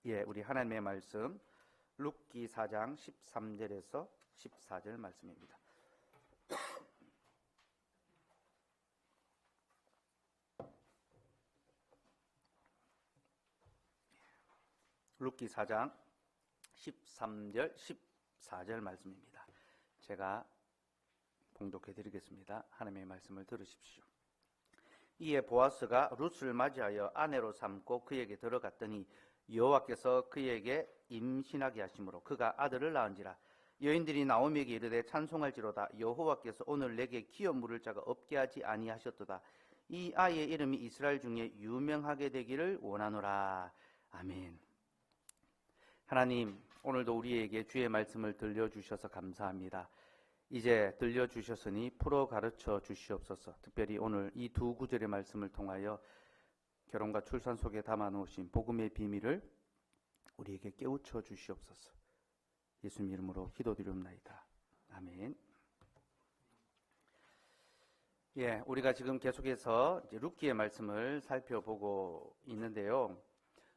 예, 우리 하나님의 말씀 룻기 4장 13절에서 14절 말씀입니다. 룻기 4장 13절 14절 말씀입니다. 제가 봉독해 드리겠습니다. 하나님의 말씀을 들으십시오. 이에 보아스가 룻을 맞이하여 아내로 삼고 그에게 들어갔더니 여호와께서 그에게 임신하게 하심으로 그가 아들을 낳은지라. 여인들이 나오미에게 이르되 찬송할지로다. 여호와께서 오늘 내게 기업 물을 자가 없게 하지 아니하셨도다. 이 아이의 이름이 이스라엘 중에 유명하게 되기를 원하노라. 아멘. 하나님, 오늘도 우리에게 주의 말씀을 들려주셔서 감사합니다. 이제 들려주셨으니 풀어 가르쳐 주시옵소서. 특별히 오늘 이 두 구절의 말씀을 통하여 결혼과 출산 속에 담아놓으신 복음의 비밀을 우리에게 깨우쳐 주시옵소서. 예수님 이름으로 기도드리옵나이다. 아멘. 예, 우리가 지금 계속해서 룻기의 말씀을 살펴보고 있는데요.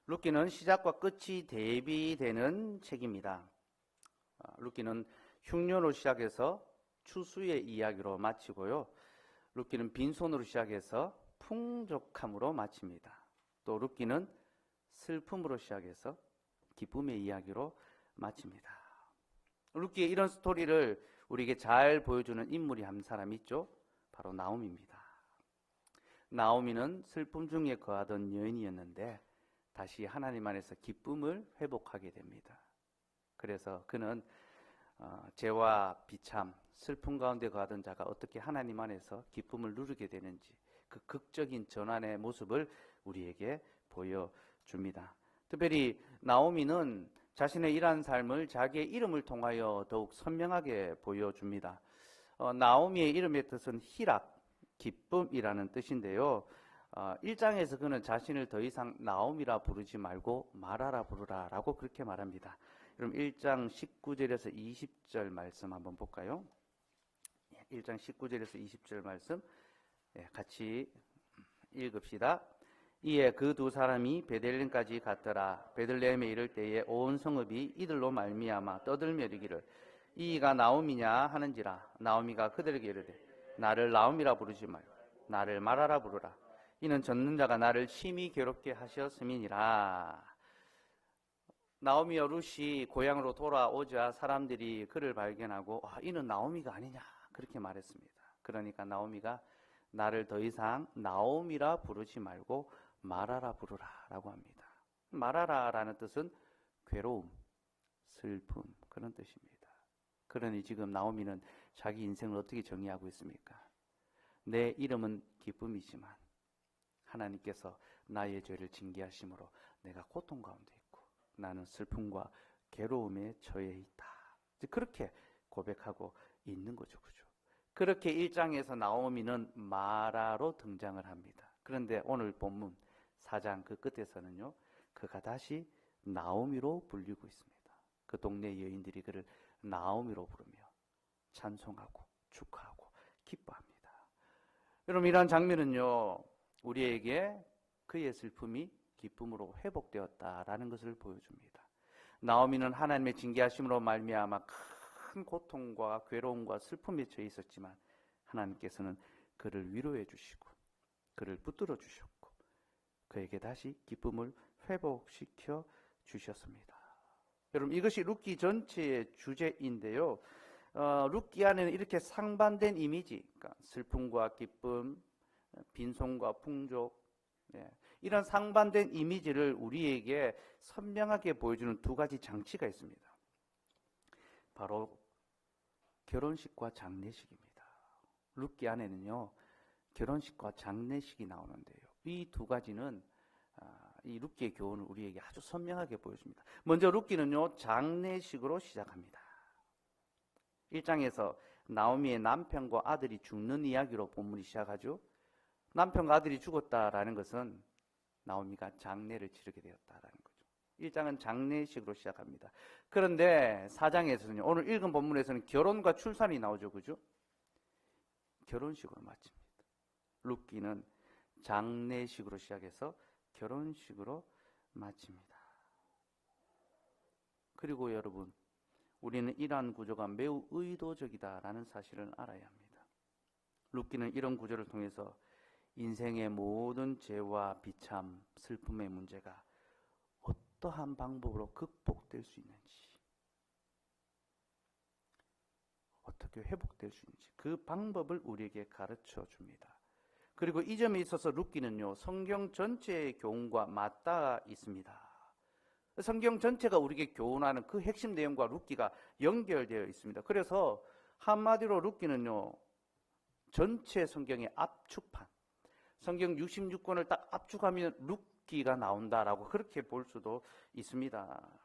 룻기는 시작과 끝이 대비되는 책입니다. 룻기는 흉년으로 시작해서 추수의 이야기로 마치고요. 룻기는 빈손으로 시작해서 풍족함으로 마칩니다. 또 룻기는 슬픔으로 시작해서 기쁨의 이야기로 마칩니다. 룻기의 이런 스토리를 우리에게 잘 보여주는 인물이 한 사람 있죠. 바로 나오미입니다. 나오미는 슬픔 중에 거하던 여인이었는데 다시 하나님 안에서 기쁨을 회복하게 됩니다. 그래서 그는 죄와 비참, 슬픔 가운데 거하던 자가 어떻게 하나님 안에서 기쁨을 누리게 되는지 그 극적인 전환의 모습을 우리에게 보여줍니다. 특별히 나오미는 자신의 이러한 삶을 자기의 이름을 통하여 더욱 선명하게 보여줍니다. 나오미의 이름의 뜻은 희락, 기쁨이라는 뜻인데요. 1장에서 그는 자신을 더 이상 나오미라 부르지 말고 마라라 부르라 라고 그렇게 말합니다. 그럼 1장 19절에서 20절 말씀 한번 볼까요? 1장 19절에서 20절 말씀 같이 읽읍시다. 이에 그 두 사람이 베들레헴까지 갔더라. 베들레헴에 이를 때에 온 성읍이 이들로 말미암아 떠들며 이르기를 이가 나오미냐 하는지라. 나오미가 그들에게 이르되 나를 나오미라 부르지 말고 나를 마라라 부르라. 이는 젖는 자가 나를 심히 괴롭게 하셨음이니라. 나오미와 룻이 고향으로 돌아오자 사람들이 그를 발견하고 이는 나오미가 아니냐 그렇게 말했습니다. 그러니까 나오미가 나를 더 이상 나오미라 부르지 말고 마라라 부르라 라고 합니다. 마라라라는 뜻은 괴로움, 슬픔 그런 뜻입니다. 그러니 지금 나오미는 자기 인생을 어떻게 정의하고 있습니까? 내 이름은 기쁨이지만 하나님께서 나의 죄를 징계하심으로 내가 고통 가운데 있고 나는 슬픔과 괴로움에 처해 있다. 그렇게 고백하고 있는 거죠. 그죠? 그렇게 1장에서 나오미는 마라로 등장을 합니다. 그런데 오늘 본문 4장 그 끝에서는요. 그가 다시 나오미로 불리고 있습니다. 그 동네 여인들이 그를 나오미로 부르며 찬송하고 축하하고 기뻐합니다. 여러분 이러한 장면은요. 우리에게 그의 슬픔이 기쁨으로 회복되었다라는 것을 보여줍니다. 나오미는 하나님의 징계하심으로 말미암아 큰 고통과 괴로움과 슬픔에 처해 있었지만 하나님께서는 그를 위로해 주시고 그를 붙들어 주셨고 그에게 다시 기쁨을 회복시켜 주셨습니다. 여러분 이것이 룻기 전체의 주제인데요. 룻기 안에는 이렇게 상반된 이미지, 그러니까 슬픔과 기쁨, 빈손과 풍족, 이런 상반된 이미지를 우리에게 선명하게 보여주는 두 가지 장치가 있습니다. 바로 결혼식과 장례식입니다. 룻기 안에는요 결혼식과 장례식이 나오는데요. 이 두 가지는 이 룻기의 교훈을 우리에게 아주 선명하게 보여줍니다. 먼저 룻기는요 장례식으로 시작합니다. 1장에서 나오미의 남편과 아들이 죽는 이야기로 본문이 시작하죠. 남편과 아들이 죽었다라는 것은 나오미가 장례를 치르게 되었다라는 거죠. 1장은 장례식으로 시작합니다. 그런데 4장에서는요, 오늘 읽은 본문에서는 결혼과 출산이 나오죠. 그죠? 결혼식으로 마칩니다. 룻기는 장례식으로 시작해서 결혼식으로 마칩니다. 그리고 여러분, 우리는 이러한 구조가 매우 의도적이다라는 사실을 알아야 합니다. 룻기는 이런 구조를 통해서 인생의 모든 죄와 비참, 슬픔의 문제가 어떠한 방법으로 극복될 수 있는지, 어떻게 회복될 수 있는지 그 방법을 우리에게 가르쳐 줍니다. 그리고 이 점에 있어서 룻기는요, 성경 전체의 교훈과 맞닿아 있습니다. 성경 전체가 우리에게 교훈하는 그 핵심 내용과 룻기가 연결되어 있습니다. 그래서 한마디로 룻기는요, 전체 성경의 압축판, 성경 66권을 딱 압축하면 룻기가 나온다라고 그렇게 볼 수도 있습니다.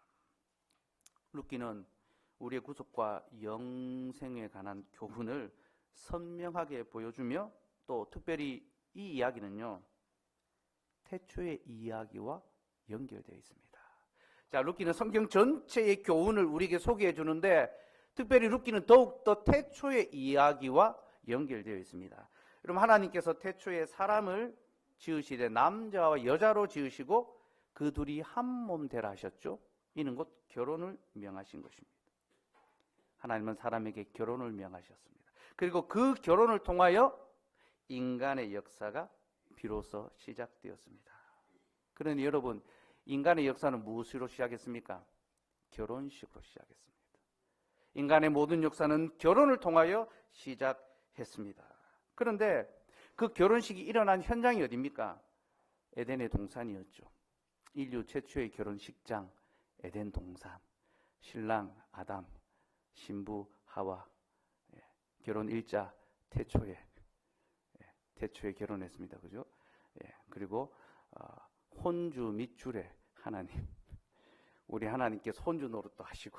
룻기는 우리의 구속과 영생에 관한 교훈을 선명하게 보여주며, 또 특별히 이 이야기는요, 태초의 이야기와 연결되어 있습니다. 자, 룻기는 성경 전체의 교훈을 우리에게 소개해 주는데, 특별히 룻기는 더욱더 태초의 이야기와 연결되어 있습니다. 여러분, 하나님께서 태초에 사람을 지으시되 남자와 여자로 지으시고 그 둘이 한 몸 되라 하셨죠. 이는 곧 결혼을 명하신 것입니다. 하나님은 사람에게 결혼을 명하셨습니다. 그리고 그 결혼을 통하여 인간의 역사가 비로소 시작되었습니다. 그러니 여러분, 인간의 역사는 무엇으로 시작했습니까? 결혼식으로 시작했습니다. 인간의 모든 역사는 결혼을 통하여 시작했습니다. 그런데 그 결혼식이 일어난 현장이 어디입니까? 에덴의 동산이었죠. 인류 최초의 결혼식장, 에덴 동산. 신랑 아담, 신부 하와, 결혼 일자 태초에 결혼했습니다. 그죠? 그리고 혼주 밑줄에 하나님, 우리 하나님께서 혼주 노릇도 하시고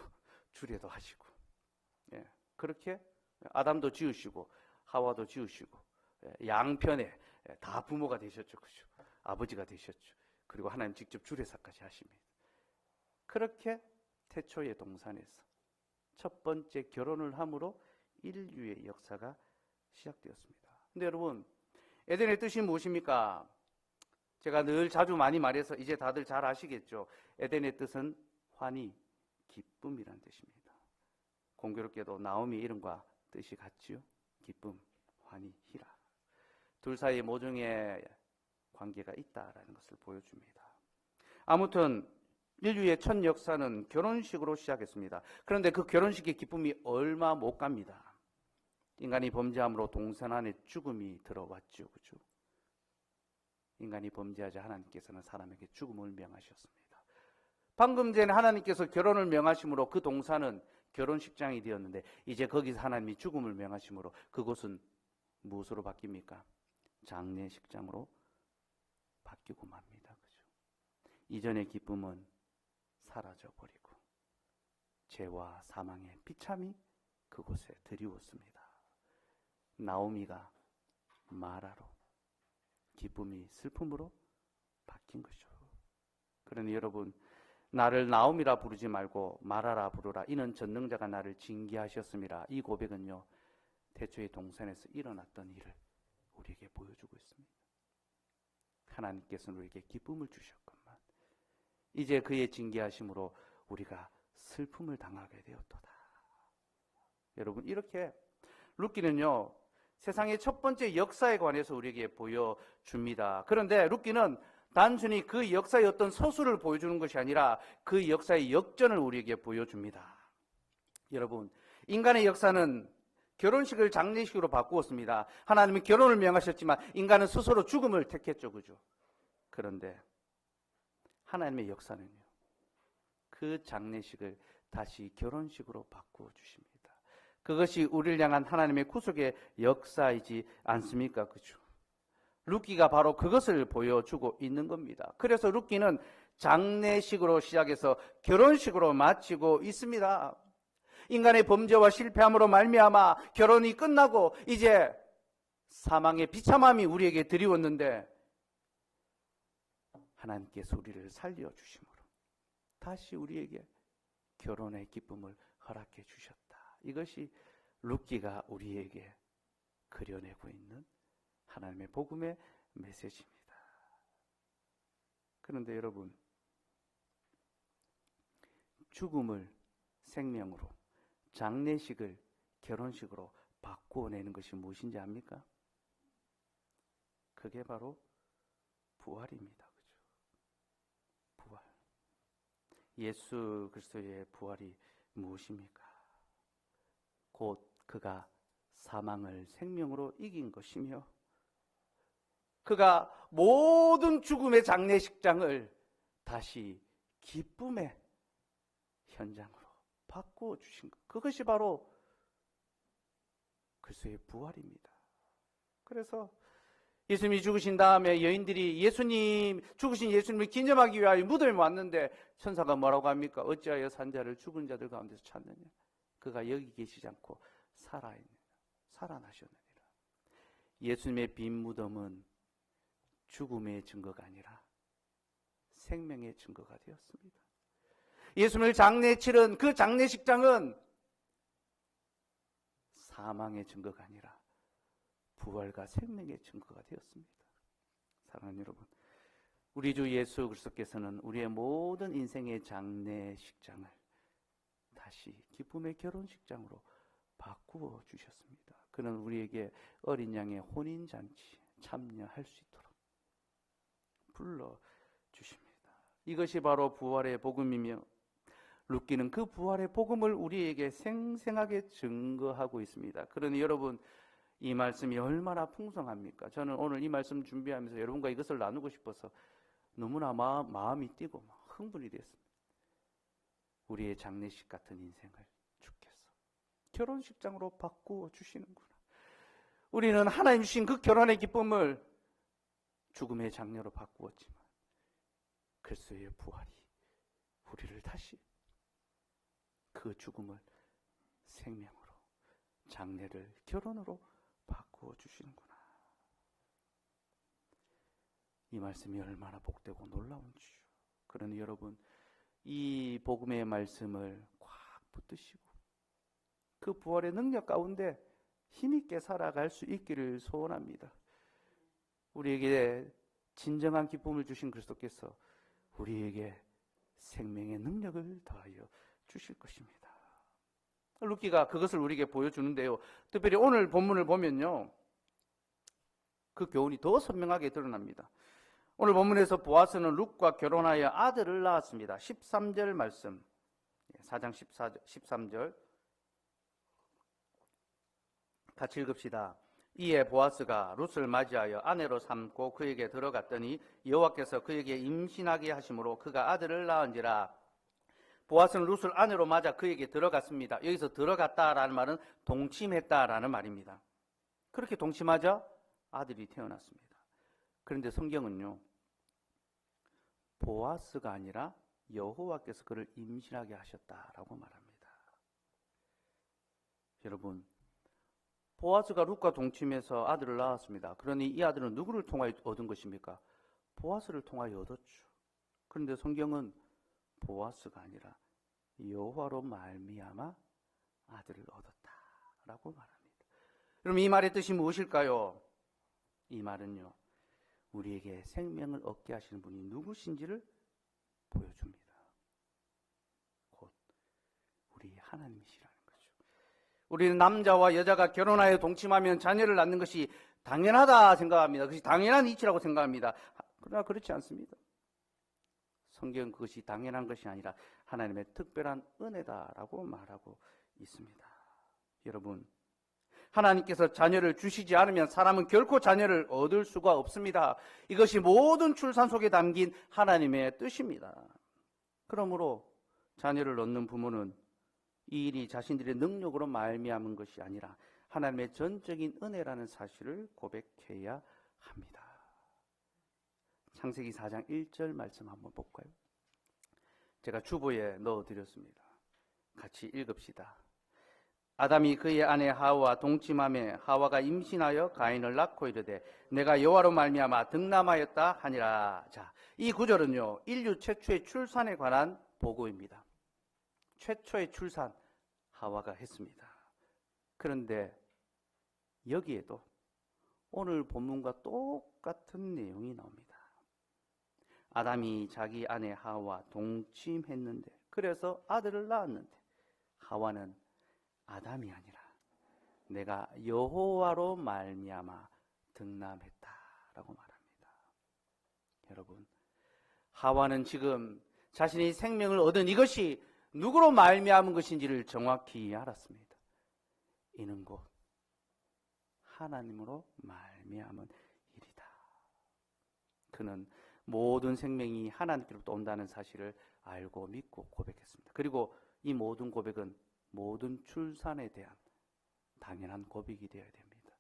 주례도 하시고, 그렇게 아담도 지으시고 하와도 지으시고, 양편에 다 부모가 되셨죠. 그죠? 아버지가 되셨죠. 그리고 하나님 직접 주례사까지 하십니다. 그렇게 태초의 동산에서 첫 번째 결혼을 함으로 인류의 역사가 시작되었습니다. 근데 여러분, 에덴의 뜻이 무엇입니까? 제가 늘 자주 많이 말해서 이제 다들 잘 아시겠죠? 에덴의 뜻은 환희, 기쁨이란 뜻입니다. 공교롭게도 나오미 이름과 뜻이 같지요? 기쁨, 환희, 희락. 둘 사이에 모종의 관계가 있다라는 것을 보여줍니다. 아무튼 인류의 첫 역사는 결혼식으로 시작했습니다. 그런데 그 결혼식의 기쁨이 얼마 못 갑니다. 인간이 범죄함으로 동산 안에 죽음이 들어왔죠. 그죠? 인간이 범죄하자 하나님께서는 사람에게 죽음을 명하셨습니다. 방금 전에 하나님께서 결혼을 명하심으로 그 동산은 결혼식장이 되었는데, 이제 거기서 하나님이 죽음을 명하심으로 그곳은 무엇으로 바뀝니까? 장례식장으로 바뀌고 맙니다. 그죠? 이전의 기쁨은 사라져버리고 죄와 사망의 비참이 그곳에 드리웠습니다. 나오미가 마라로, 기쁨이 슬픔으로 바뀐 거죠. 그러니 여러분, 나를 나오미라 부르지 말고 마라라 부르라. 이는 전능자가 나를 징계하셨습니다. 이 고백은요, 태초의 동산에서 일어났던 일을 우리에게 보여주고 있습니다. 하나님께서는 우리에게 기쁨을 주셨건만 이제 그의 징계하심으로 우리가 슬픔을 당하게 되었도다. 여러분, 이렇게 룻기는요, 세상의 첫 번째 역사에 관해서 우리에게 보여줍니다. 그런데 룻기는 단순히 그 역사의 어떤 서술을 보여주는 것이 아니라 그 역사의 역전을 우리에게 보여줍니다. 여러분, 인간의 역사는 결혼식을 장례식으로 바꾸었습니다. 하나님은 결혼을 명하셨지만 인간은 스스로 죽음을 택했죠. 그죠? 그런데 하나님의 역사는요, 그 장례식을 다시 결혼식으로 바꾸어 주십니다. 그것이 우리를 향한 하나님의 구속의 역사이지 않습니까? 그죠? 룻기가 바로 그것을 보여주고 있는 겁니다. 그래서 룻기는 장례식으로 시작해서 결혼식으로 마치고 있습니다. 인간의 범죄와 실패함으로 말미암아 결혼이 끝나고 이제 사망의 비참함이 우리에게 드리웠는데, 하나님께서 우리를 살려주심으로 다시 우리에게 결혼의 기쁨을 허락해 주셨다. 이것이 룻기가 우리에게 그려내고 있는 하나님의 복음의 메시지입니다. 그런데 여러분, 죽음을 생명으로, 장례식을 결혼식으로 바꾸어내는 것이 무엇인지 압니까? 그게 바로 부활입니다. 그죠? 부활. 예수 그리스도의 부활이 무엇입니까? 곧 그가 사망을 생명으로 이긴 것이며, 그가 모든 죽음의 장례식장을 다시 기쁨의 현장으로 바꾸어 주신 것. 그것이 바로 그리스도의 부활입니다. 그래서 예수님이 죽으신 다음에 여인들이 죽으신 예수님을 기념하기 위하여 무덤에 왔는데 천사가 뭐라고 합니까? 어찌하여 산자를 죽은 자들 가운데서 찾느냐? 그가 여기 계시지 않고 살아나셨느니라. 예수님의 빈 무덤은 죽음의 증거가 아니라 생명의 증거가 되었습니다. 예수님을 장례 치른 그 장례식장은 사망의 증거가 아니라 부활과 생명의 증거가 되었습니다. 사랑하는 여러분, 우리 주 예수 그리스도께서는 우리의 모든 인생의 장례식장을 다시 기쁨의 결혼식장으로 바꾸어 주셨습니다. 그는 우리에게 어린 양의 혼인잔치 참여할 수 있도록 불러주십니다. 이것이 바로 부활의 복음이며, 룻기는 그 부활의 복음을 우리에게 생생하게 증거하고 있습니다. 그러니 여러분, 이 말씀이 얼마나 풍성합니까? 저는 오늘 이 말씀 준비하면서 여러분과 이것을 나누고 싶어서 너무나 마음이 뛰고 흥분이 됐습니다. 우리의 장례식 같은 인생을 주께서 결혼식장으로 바꾸어 주시는구나. 우리는 하나님 주신 그 결혼의 기쁨을 죽음의 장례로 바꾸었지만 그리스도의 부활이 우리를 다시 그 죽음을 생명으로, 장례를 결혼으로 바꾸어 주시는구나. 이 말씀이 얼마나 복되고 놀라운지요. 그러니 여러분, 이 복음의 말씀을 꽉 붙드시고 그 부활의 능력 가운데 힘있게 살아갈 수 있기를 소원합니다. 우리에게 진정한 기쁨을 주신 그리스도께서 우리에게 생명의 능력을 더하여 주실 것입니다. 룻기가 그것을 우리에게 보여주는데요. 특별히 오늘 본문을 보면요, 그 교훈이 더 선명하게 드러납니다. 오늘 본문에서 보아스는 룻과 결혼하여 아들을 낳았습니다. 13절 말씀, 4장 13절 같이 읽읍시다. 이에 보아스가 룻을 맞이하여 아내로 삼고 그에게 들어갔더니 여호와께서 그에게 임신하게 하심으로 그가 아들을 낳은지라. 보아스는 룻을 아내로 맞아 그에게 들어갔습니다. 여기서 들어갔다라는 말은 동침했다라는 말입니다. 그렇게 동침하자 아들이 태어났습니다. 그런데 성경은요, 보아스가 아니라 여호와께서 그를 임신하게 하셨다라고 말합니다. 여러분, 보아스가 룻과 동침해서 아들을 낳았습니다. 그러니 이 아들은 누구를 통하여 얻은 것입니까? 보아스를 통하여 얻었죠. 그런데 성경은 보아스가 아니라 여호와로 말미암아 아들을 얻었다라고 말합니다. 그럼 이 말의 뜻이 무엇일까요? 이 말은요, 우리에게 생명을 얻게 하시는 분이 누구신지를 보여줍니다. 곧 우리 하나님이시라는 거죠. 우리는 남자와 여자가 결혼하여 동침하면 자녀를 낳는 것이 당연하다 생각합니다. 그것이 당연한 이치라고 생각합니다. 그러나 그렇지 않습니다. 성경은 그것이 당연한 것이 아니라 하나님의 특별한 은혜다라고 말하고 있습니다. 여러분, 하나님께서 자녀를 주시지 않으면 사람은 결코 자녀를 얻을 수가 없습니다. 이것이 모든 출산 속에 담긴 하나님의 뜻입니다. 그러므로 자녀를 얻는 부모는 이 일이 자신들의 능력으로 말미암은 것이 아니라 하나님의 전적인 은혜라는 사실을 고백해야 합니다. 창세기 4장 1절 말씀 한번 볼까요? 제가 주보에 넣어드렸습니다. 같이 읽읍시다. 아담이 그의 아내 하와 동침하매 하와가 임신하여 가인을 낳고 이르되 내가 여호와로 말미암아 득남하였다 하니라. 자, 이 구절은요, 인류 최초의 출산에 관한 보고입니다. 최초의 출산 하와가 했습니다. 그런데 여기에도 오늘 본문과 똑같은 내용이 나옵니다. 아담이 자기 아내 하와 동침했는데 그래서 아들을 낳았는데 하와는 아담이 아니라 내가 여호와로 말미암아 등남했다라고 말합니다. 여러분, 하와는 지금 자신이 생명을 얻은 이것이 누구로 말미암은 것인지를 정확히 알았습니다. 이는 곧 하나님으로 말미암은 일이다. 그는 모든 생명이 하나님께로부터 온다는 사실을 알고 믿고 고백했습니다. 그리고 이 모든 고백은 모든 출산에 대한 당연한 고백이 되어야 됩니다.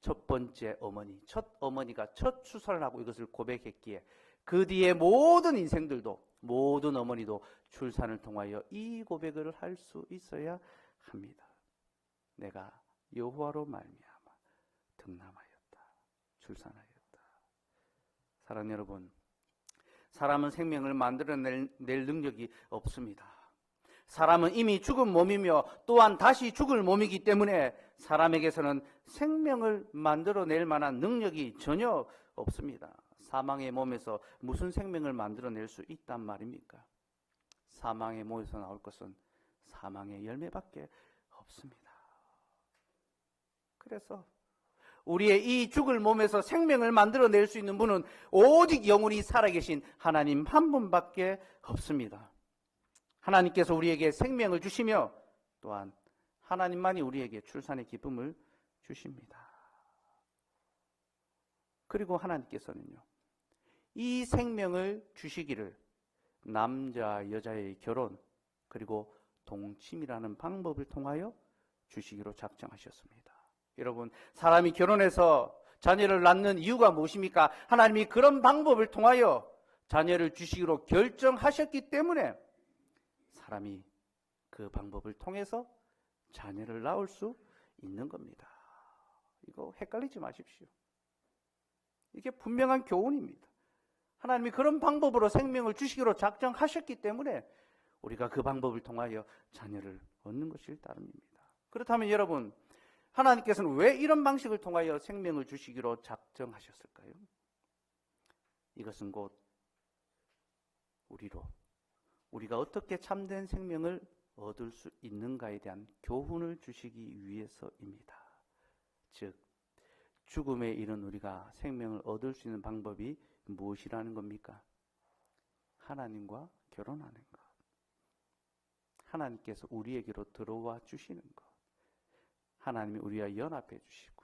첫 번째 어머니, 첫 어머니가 첫 출산을 하고 이것을 고백했기에 그 뒤에 모든 인생들도, 모든 어머니도 출산을 통하여 이 고백을 할 수 있어야 합니다. 내가 여호와로 말미암아 등남하였다, 출산하였다. 사랑하는 여러분, 사람은 생명을 만들어낼 능력이 없습니다. 사람은 이미 죽은 몸이며 또한 다시 죽을 몸이기 때문에 사람에게서는 생명을 만들어낼 만한 능력이 전혀 없습니다. 사망의 몸에서 무슨 생명을 만들어낼 수 있단 말입니까? 사망의 몸에서 나올 것은 사망의 열매밖에 없습니다. 그래서 우리의 이 죽을 몸에서 생명을 만들어낼 수 있는 분은 오직 영원히 살아계신 하나님 한 분밖에 없습니다. 하나님께서 우리에게 생명을 주시며 또한 하나님만이 우리에게 출산의 기쁨을 주십니다. 그리고 하나님께서는요, 이 생명을 주시기를 남자 여자의 결혼 그리고 동침이라는 방법을 통하여 주시기로 작정하셨습니다. 여러분, 사람이 결혼해서 자녀를 낳는 이유가 무엇입니까? 하나님이 그런 방법을 통하여 자녀를 주시기로 결정하셨기 때문에 사람이 그 방법을 통해서 자녀를 낳을 수 있는 겁니다. 이거 헷갈리지 마십시오. 이게 분명한 교훈입니다. 하나님이 그런 방법으로 생명을 주시기로 작정하셨기 때문에 우리가 그 방법을 통하여 자녀를 얻는 것일 따름입니다. 그렇다면 여러분, 하나님께서는 왜 이런 방식을 통하여 생명을 주시기로 작정하셨을까요? 이것은 곧 우리가 어떻게 참된 생명을 얻을 수 있는가에 대한 교훈을 주시기 위해서입니다. 즉, 죽음에 이른 우리가 생명을 얻을 수 있는 방법이 무엇이라는 겁니까? 하나님과 결혼하는 것. 하나님께서 우리에게로 들어와 주시는 것. 하나님이 우리와 연합해 주시고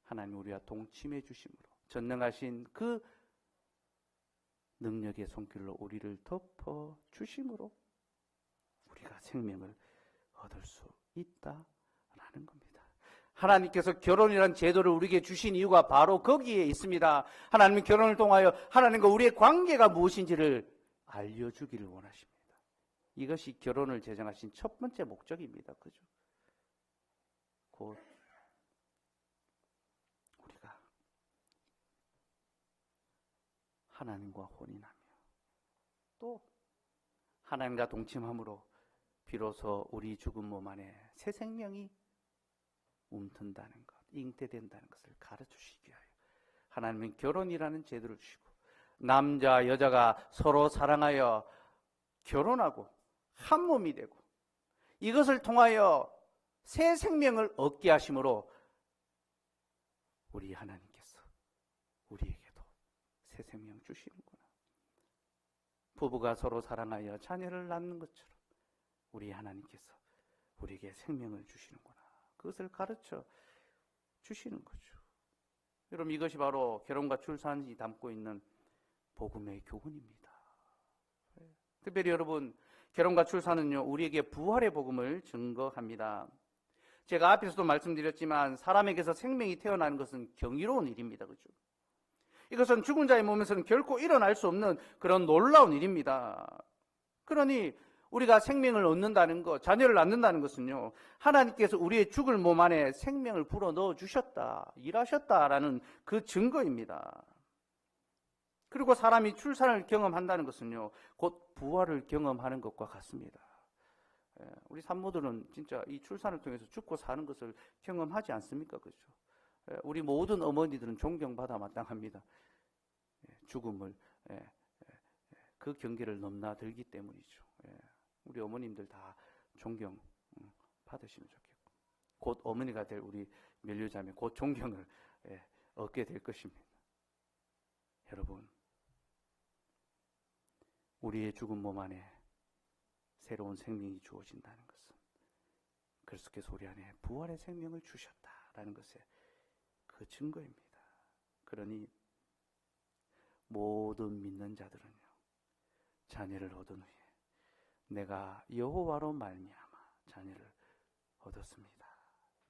하나님이 우리와 동침해 주심으로 전능하신 그 능력의 손길로 우리를 덮어 주심으로 우리가 생명을 얻을 수 있다라는 겁니다. 하나님께서 결혼이라는 제도를 우리에게 주신 이유가 바로 거기에 있습니다. 하나님은 결혼을 통하여 하나님과 우리의 관계가 무엇인지를 알려주기를 원하십니다. 이것이 결혼을 제정하신 첫 번째 목적입니다. 그죠? 곧 우리가 하나님과 혼인하며 또 하나님과 동침함으로 비로소 우리 죽은 몸 안에 새 생명이 움튼다는 것, 잉태된다는 것을 가르쳐주시기 위하여 하나님은 결혼이라는 제도를 주시고 남자 여자가 서로 사랑하여 결혼하고 한 몸이 되고 이것을 통하여 새 생명을 얻게 하심으로 우리 하나님께서 우리에게도 새 생명 주시는구나. 부부가 서로 사랑하여 자녀를 낳는 것처럼 우리 하나님께서 우리에게 생명을 주시는구나. 그것을 가르쳐 주시는 거죠. 여러분, 이것이 바로 결혼과 출산이 담고 있는 복음의 교훈입니다. 특별히 여러분, 결혼과 출산은요, 우리에게 부활의 복음을 증거합니다. 제가 앞에서도 말씀드렸지만 사람에게서 생명이 태어나는 것은 경이로운 일입니다. 그죠? 이것은 죽은 자의 몸에서는 결코 일어날 수 없는 그런 놀라운 일입니다. 그러니 우리가 생명을 얻는다는 것, 자녀를 낳는다는 것은요, 하나님께서 우리의 죽을 몸 안에 생명을 불어넣어 주셨다, 일하셨다라는 그 증거입니다. 그리고 사람이 출산을 경험한다는 것은요, 곧 부활을 경험하는 것과 같습니다. 우리 산모들은 진짜 이 출산을 통해서 죽고 사는 것을 경험하지 않습니까? 그렇죠? 우리 모든 어머니들은 존경받아 마땅합니다. 죽음을 그 경계를 넘나들기 때문이죠. 우리 어머님들 다 존경 받으시면 좋겠고, 곧 어머니가 될 우리 멜류자매 곧 존경을 얻게 될 것입니다. 여러분, 우리의 죽은 몸 안에 새로운 생명이 주어진다는 것은 그리스도께서 우리 안에 부활의 생명을 주셨다라는 것에 그 증거입니다. 그러니 모든 믿는 자들은요, 자녀를 얻은 후에 내가 여호와로 말미암아 자녀를 얻었습니다,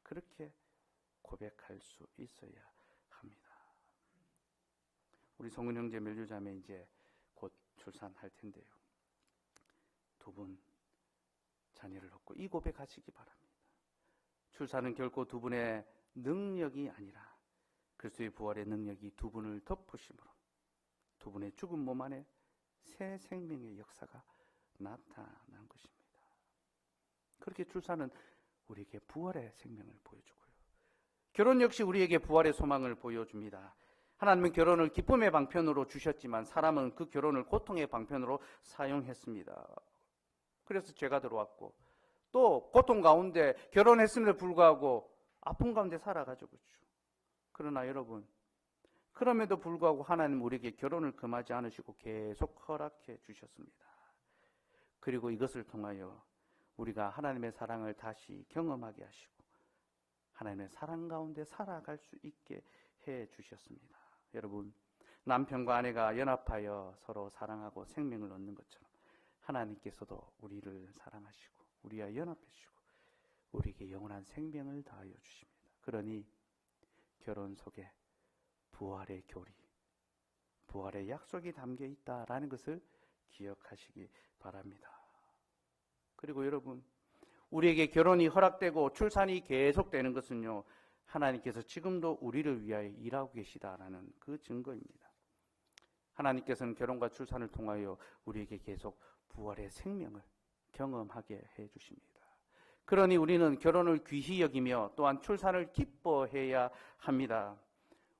그렇게 고백할 수 있어야 합니다. 우리 성은 형제 멜류자매 이제 곧 출산할 텐데요, 두 분 자녀를 얻고 이 고백하시기 바랍니다. 출산은 결코 두 분의 능력이 아니라 그리스도의 부활의 능력이 두 분을 덮으심으로 두 분의 죽은 몸 안에 새 생명의 역사가 나타난 것입니다. 그렇게 출산은 우리에게 부활의 생명을 보여주고요, 결혼 역시 우리에게 부활의 소망을 보여줍니다. 하나님은 결혼을 기쁨의 방편으로 주셨지만 사람은 그 결혼을 고통의 방편으로 사용했습니다. 그래서 죄가 들어왔고, 또 고통 가운데 결혼했음에도 불구하고 아픔 가운데 살아가죠. 그렇죠? 그러나 여러분, 그럼에도 불구하고 하나님 우리에게 결혼을 금하지 않으시고 계속 허락해 주셨습니다. 그리고 이것을 통하여 우리가 하나님의 사랑을 다시 경험하게 하시고 하나님의 사랑 가운데 살아갈 수 있게 해 주셨습니다. 여러분, 남편과 아내가 연합하여 서로 사랑하고 생명을 얻는 것처럼 하나님께서도 우리를 사랑하시고 우리와 연합하시고 우리에게 영원한 생명을 다하여 주십니다. 그러니 결혼 속에 부활의 교리, 부활의 약속이 담겨 있다라는 것을 기억하시기 바랍니다. 그리고 여러분, 우리에게 결혼이 허락되고 출산이 계속되는 것은요, 하나님께서 지금도 우리를 위하여 일하고 계시다라는 그 증거입니다. 하나님께서는 결혼과 출산을 통하여 우리에게 계속 부활의 생명을 경험하게 해 주십니다. 그러니 우리는 결혼을 귀히 여기며 또한 출산을 기뻐해야 합니다.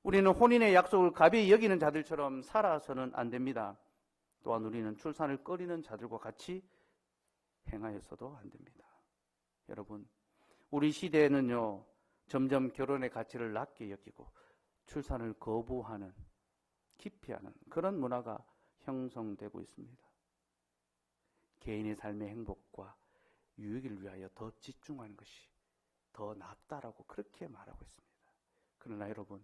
우리는 혼인의 약속을 가벼이 여기는 자들처럼 살아서는 안 됩니다. 또한 우리는 출산을 꺼리는 자들과 같이 행하여서도 안 됩니다. 여러분, 우리 시대에는요, 점점 결혼의 가치를 낮게 여기고 출산을 거부하는, 기피하는 그런 문화가 형성되고 있습니다. 개인의 삶의 행복과 유익을 위하여 더 집중하는 것이 더 낫다라고 그렇게 말하고 있습니다. 그러나 여러분,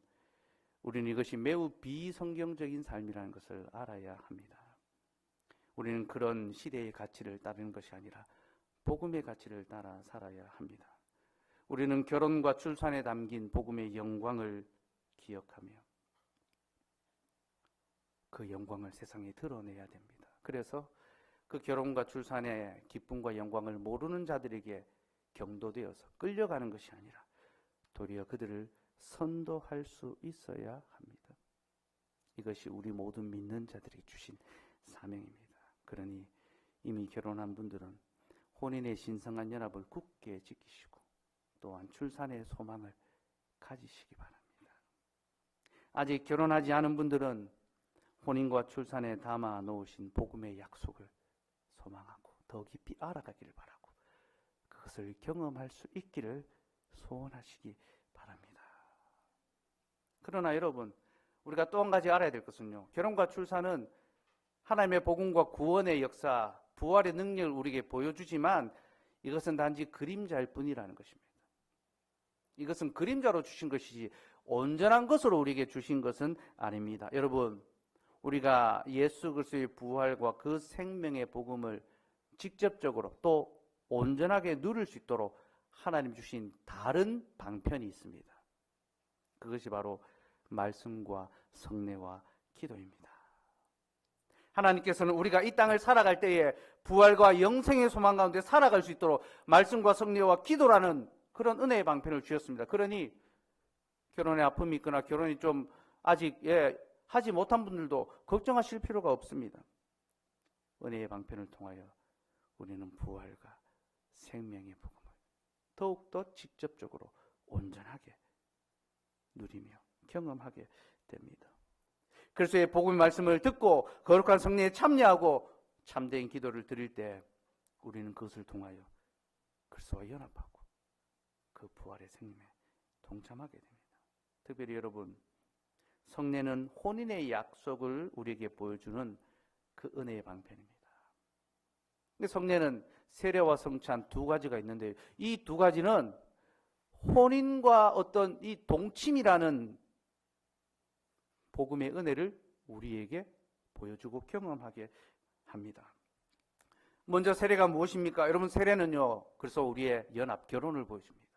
우리는 이것이 매우 비성경적인 삶이라는 것을 알아야 합니다. 우리는 그런 시대의 가치를 따르는 것이 아니라 복음의 가치를 따라 살아야 합니다. 우리는 결혼과 출산에 담긴 복음의 영광을 기억하며 그 영광을 세상에 드러내야 됩니다. 그래서 그 결혼과 출산의 기쁨과 영광을 모르는 자들에게 경도되어서 끌려가는 것이 아니라 도리어 그들을 선도할 수 있어야 합니다. 이것이 우리 모든 믿는 자들에게 주신 사명입니다. 그러니 이미 결혼한 분들은 혼인의 신성한 연합을 굳게 지키시고 또한 출산의 소망을 가지시기 바랍니다. 아직 결혼하지 않은 분들은 혼인과 출산에 담아 놓으신 복음의 약속을 소망하고 더 깊이 알아가기를 바라고 그것을 경험할 수 있기를 소원하시기 바랍니다. 그러나 여러분, 우리가 또 한 가지 알아야 될 것은요, 결혼과 출산은 하나님의 복음과 구원의 역사, 부활의 능력을 우리에게 보여주지만 이것은 단지 그림자일 뿐이라는 것입니다. 이것은 그림자로 주신 것이지 온전한 것으로 우리에게 주신 것은 아닙니다. 여러분, 우리가 예수 그리스도의 부활과 그 생명의 복음을 직접적으로 또 온전하게 누릴 수 있도록 하나님 주신 다른 방편이 있습니다. 그것이 바로 말씀과 성례와 기도입니다. 하나님께서는 우리가 이 땅을 살아갈 때에 부활과 영생의 소망 가운데 살아갈 수 있도록 말씀과 성례와 기도라는 그런 은혜의 방편을 주셨습니다. 그러니 결혼에 아픔이 있거나 결혼이 좀 아직 하지 못한 분들도 걱정하실 필요가 없습니다. 은혜의 방편을 통하여 우리는 부활과 생명의 복음을 더욱더 직접적으로 온전하게 누리며 경험하게 됩니다. 그리스도의 복음의 말씀을 듣고 거룩한 성례에 참여하고 참된 기도를 드릴 때 우리는 그것을 통하여 그리스도와 연합하고 그 부활의 생명에 동참하게 됩니다. 특별히 여러분, 성례는 혼인의 약속을 우리에게 보여주는 그 은혜의 방편입니다. 근데 성례는 세례와 성찬 두 가지가 있는데 이 두 가지는 혼인과 어떤 이 동침이라는 복음의 은혜를 우리에게 보여주고 경험하게 합니다. 먼저 세례가 무엇입니까? 여러분, 세례는요, 그래서 우리의 연합, 결혼을 보여줍니다.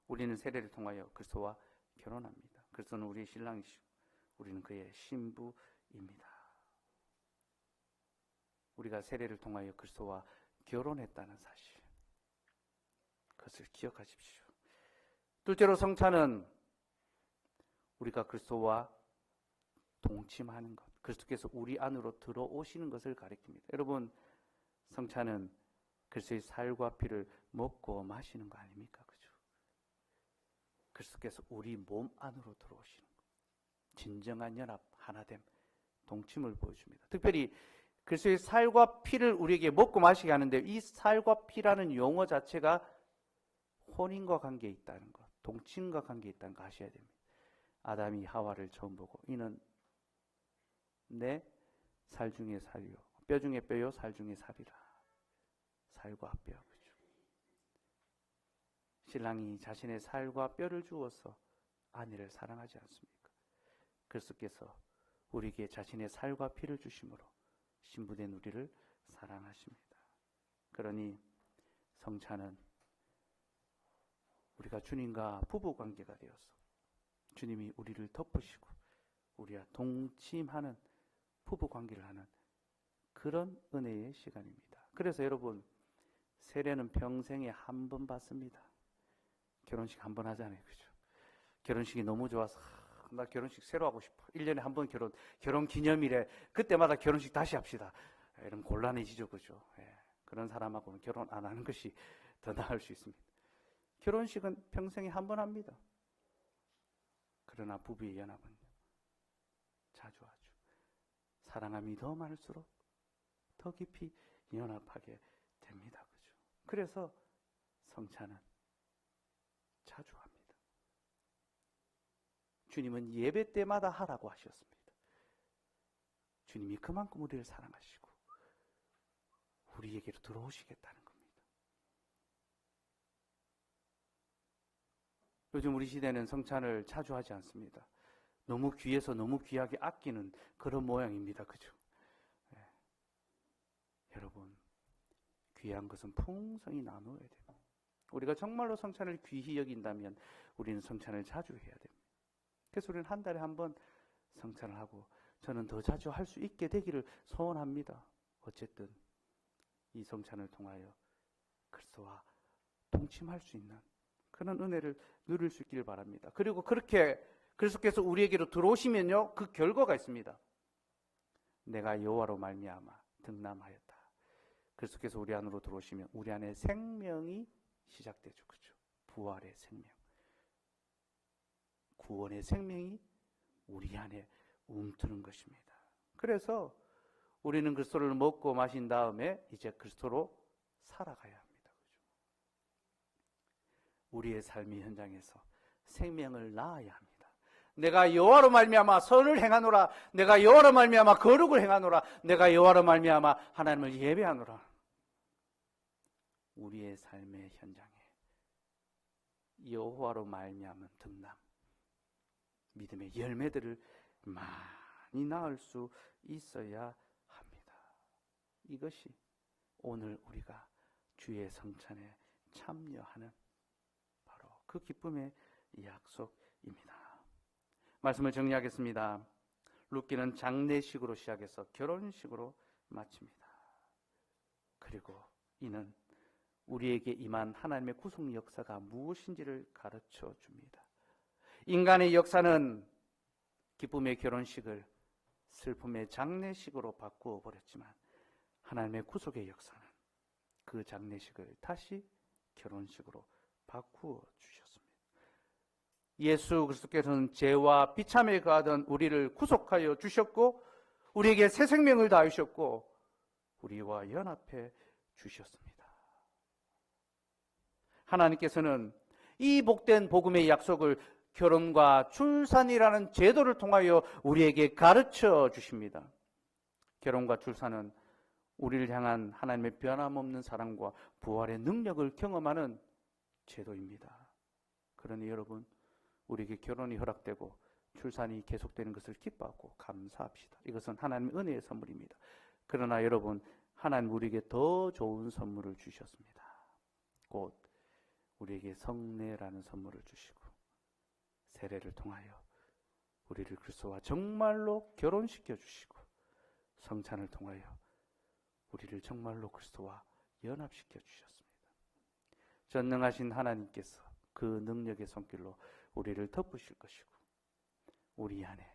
우리는 세례를 통하여 그리스도와 결혼합니다. 그리스도는 우리의 신랑이시고 우리는 그의 신부입니다. 우리가 세례를 통하여 그리스도와 결혼했다는 사실, 그것을 기억하십시오. 둘째로 성찬은 우리가 그리스도와 동침하는 것, 그리스도께서 우리 안으로 들어오시는 것을 가리킵니다. 여러분, 성찬은 그리스도의 살과 피를 먹고 마시는 거 아닙니까? 그죠? 그리스도께서 우리 몸 안으로 들어오시는 것, 진정한 연합, 하나됨, 동침을 보여줍니다. 특별히 그리스도의 살과 피를 우리에게 먹고 마시게 하는데 이 살과 피라는 용어 자체가 혼인과 관계에 있다는 것, 동침과 관계에 있다는 거 아셔야 됩니다. 아담이 하와를 처음 보고 이는 내 살 중에 살이요 뼈 중에 뼈요 살 중에 살이라. 살과 뼈. 그죠? 신랑이 자신의 살과 뼈를 주어서 아내를 사랑하지 않습니까? 그리스도께서 우리에게 자신의 살과 피를 주심으로 신부된 우리를 사랑하십니다. 그러니 성찬은 우리가 주님과 부부관계가 되어서 주님이 우리를 덮으시고 우리와 동침하는 부부관계를 하는 그런 은혜의 시간입니다. 그래서 여러분, 세례는 평생에 한 번 받습니다. 결혼식 한 번 하잖아요. 그죠? 결혼식이 너무 좋아서 나 결혼식 새로 하고 싶어. 1년에 한 번 결혼 기념일에 그때마다 결혼식 다시 합시다. 이러면 곤란해지죠. 그죠? 예. 그런 사람하고는 결혼 안 하는 것이 더 나을 수 있습니다. 결혼식은 평생에 한 번 합니다. 그러나 부부의 연합은 자주 하죠. 사랑함이 더 많을수록 더 깊이 연합하게 됩니다. 그죠? 그래서 성찬은 자주 합니다. 주님은 예배 때마다 하라고 하셨습니다. 주님이 그만큼 우리를 사랑하시고 우리에게로 들어오시겠다는 겁니다. 요즘 우리 시대는 성찬을 자주 하지 않습니다. 너무 귀해서 너무 귀하게 아끼는 그런 모양입니다. 그죠? 네. 여러분, 귀한 것은 풍성히 나누어야 됩니다. 우리가 정말로 성찬을 귀히 여긴다면 우리는 성찬을 자주 해야 됩니다. 그래서 우리는 한 달에 한 번 성찬을 하고 저는 더 자주 할 수 있게 되기를 소원합니다. 어쨌든 이 성찬을 통하여 그리스도와 동침할 수 있는 그런 은혜를 누릴 수 있기를 바랍니다. 그리고 그렇게 그리스도께서 우리에게로 들어오시면요, 그 결과가 있습니다. 내가 여호와로 말미암아 등남하였다. 그리스도께서 우리 안으로 들어오시면 우리 안에 생명이 시작되죠. 그렇죠? 부활의 생명, 구원의 생명이 우리 안에 움트는 것입니다. 그래서 우리는 그리스도를 먹고 마신 다음에 이제 그리스도로 살아가야 합니다. 그렇죠? 우리의 삶의 현장에서 생명을 낳아야 합니다. 내가 여호와로 말미암아 선을 행하노라. 내가 여호와로 말미암아 거룩을 행하노라. 내가 여호와로 말미암아 하나님을 예배하노라. 우리의 삶의 현장에 여호와로 말미암은 등남, 믿음의 열매들을 많이 낳을 수 있어야 합니다. 이것이 오늘 우리가 주의 성찬에 참여하는 바로 그 기쁨의 약속입니다. 말씀을 정리하겠습니다. 룻기는 장례식으로 시작해서 결혼식으로 마칩니다. 그리고 이는 우리에게 임한 하나님의 구속 역사가 무엇인지를 가르쳐 줍니다. 인간의 역사는 기쁨의 결혼식을 슬픔의 장례식으로 바꾸어 버렸지만 하나님의 구속의 역사는 그 장례식을 다시 결혼식으로 바꾸어 주셨습니다. 예수 그리스도께서는 죄와 비참에 거하던 우리를 구속하여 주셨고 우리에게 새 생명을 다하셨고 우리와 연합해 주셨습니다. 하나님께서는 이 복된 복음의 약속을 결혼과 출산이라는 제도를 통하여 우리에게 가르쳐 주십니다. 결혼과 출산은 우리를 향한 하나님의 변함없는 사랑과 부활의 능력을 경험하는 제도입니다. 그러니 여러분, 우리에게 결혼이 허락되고 출산이 계속되는 것을 기뻐하고 감사합시다. 이것은 하나님의 은혜의 선물입니다. 그러나 여러분, 하나님 우리에게 더 좋은 선물을 주셨습니다. 곧 우리에게 성례라는 선물을 주시고 세례를 통하여 우리를 그리스도와 정말로 결혼시켜 주시고 성찬을 통하여 우리를 정말로 그리스도와 연합시켜 주셨습니다. 전능하신 하나님께서 그 능력의 손길로 우리를 덮으실 것이고 우리 안에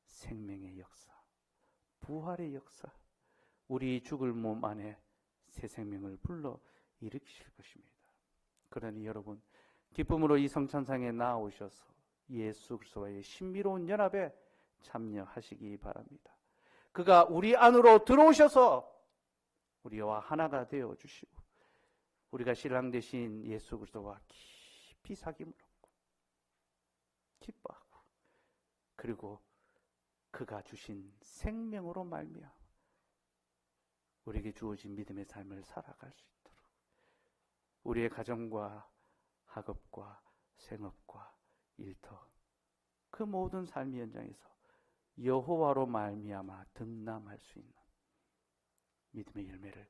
생명의 역사, 부활의 역사, 우리 죽을 몸 안에 새 생명을 불러 일으키실 것입니다. 그러니 여러분, 기쁨으로 이 성찬상에 나아오셔서 예수 그리스도와의 신비로운 연합에 참여하시기 바랍니다. 그가 우리 안으로 들어오셔서 우리와 하나가 되어 주시고 우리가 신랑 되신 예수 그리스도와 깊이 사귐을 얻고 기뻐하고 그리고 그가 주신 생명으로 말미암아 우리에게 주어진 믿음의 삶을 살아갈 수 있도록 우리의 가정과 학업과 생업과 일터 그 모든 삶의 현장에서 여호와로 말미암아 득남할 수 있는 믿음의 열매를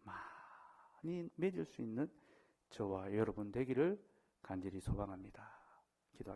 많이 맺을 수 있는 저와 여러분 되기를 간절히 소망합니다. 기도하겠습니다.